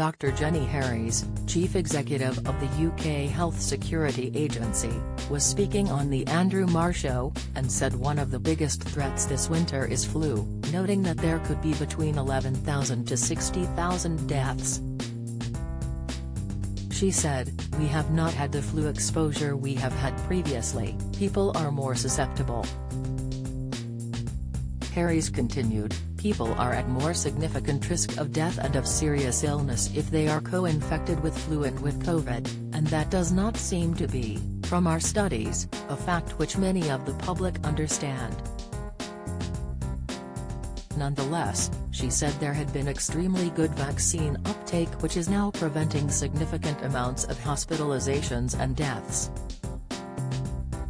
Dr. Jenny Harries, chief executive of the UK Health Security Agency, was speaking on The Andrew Marr Show, and said one of the biggest threats this winter is flu, noting that there could be between 11,000 to 60,000 deaths. She said, "We have not had the flu exposure we have had previously, people are more susceptible." Harries continued, "People are at more significant risk of death and of serious illness if they are co-infected with flu and with COVID, and that does not seem to be, from our studies, a fact which many of the public understand." Nonetheless, she said there had been extremely good vaccine uptake which is now preventing significant amounts of hospitalizations and deaths.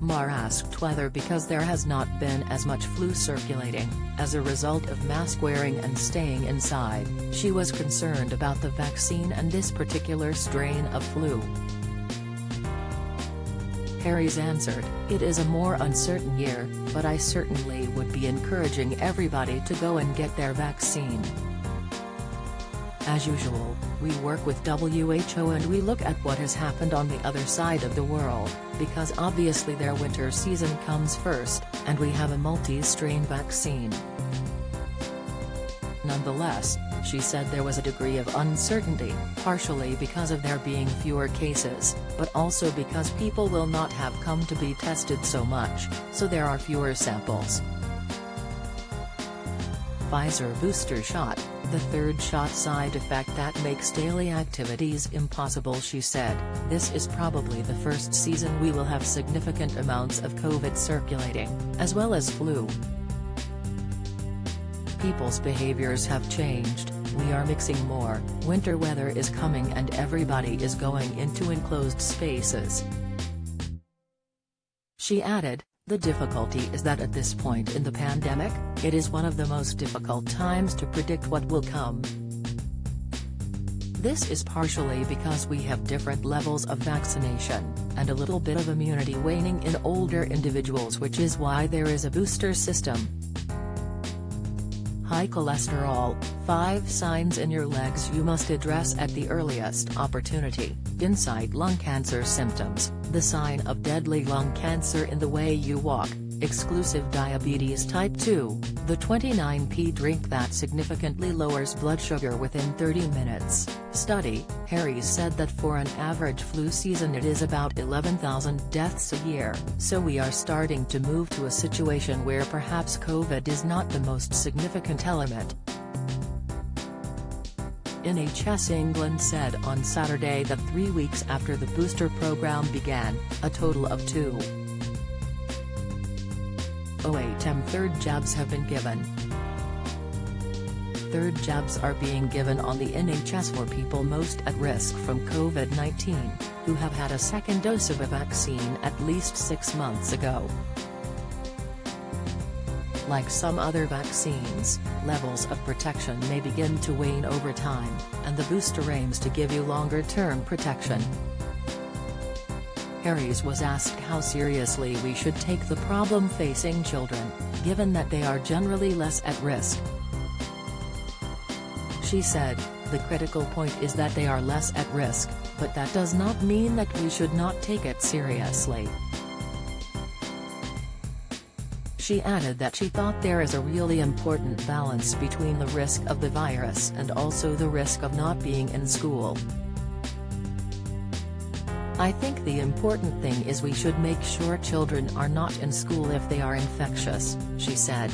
Marr asked whether because there has not been as much flu circulating, as a result of mask wearing and staying inside, she was concerned about the vaccine and this particular strain of flu. Harries answered, "It is a more uncertain year, but I certainly would be encouraging everybody to go and get their vaccine. As usual, we work with WHO and we look at what has happened on the other side of the world, because obviously their winter season comes first, and we have a multi-strain vaccine." Nonetheless, she said there was a degree of uncertainty, partially because of there being fewer cases, but also because people will not have come to be tested so much, so there are fewer samples. Pfizer booster shot, the third shot side effect that makes daily activities impossible. She said, "This is probably the first season we will have significant amounts of COVID circulating, as well as flu. People's behaviors have changed, we are mixing more, winter weather is coming and everybody is going into enclosed spaces." She added, "The difficulty is that at this point in the pandemic, it is one of the most difficult times to predict what will come. This is partially because we have different levels of vaccination, and a little bit of immunity waning in older individuals, which is why there is a booster system. High cholesterol, 5 signs in your legs you must address at the earliest opportunity, inside lung cancer symptoms, the sign of deadly lung cancer in the way you walk, exclusive diabetes type 2, the 29p drink that significantly lowers blood sugar within 30 minutes. Study, Harries said that for an average flu season it is about 11,000 deaths a year, so we are starting to move to a situation where perhaps COVID is not the most significant element." NHS England said on Saturday that 3 weeks after the booster programme began, a total of 208 third jabs have been given. Third jabs are being given on the NHS for people most at risk from COVID-19, who have had a second dose of a vaccine at least 6 months ago. Like some other vaccines, levels of protection may begin to wane over time, and the booster aims to give you longer-term protection. Harries was asked how seriously we should take the problem facing children, given that they are generally less at risk. She said, "The critical point is that they are less at risk, but that does not mean that we should not take it seriously." She added that she thought there is a really important balance between the risk of the virus and also the risk of not being in school. "I think the important thing is we should make sure children are not in school if they are infectious," she said.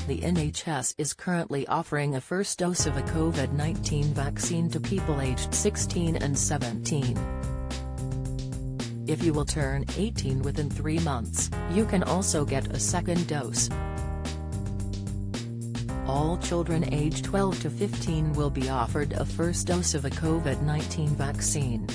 The NHS is currently offering a first dose of a COVID-19 vaccine to people aged 16 and 17. If you will turn 18 within 3 months, you can also get a second dose. All children aged 12 to 15 will be offered a first dose of a COVID-19 vaccine.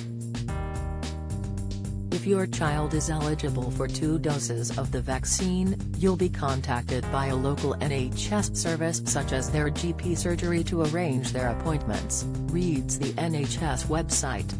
If your child is eligible for 2 doses of the vaccine, you'll be contacted by a local NHS service such as their GP surgery to arrange their appointments, reads the NHS website.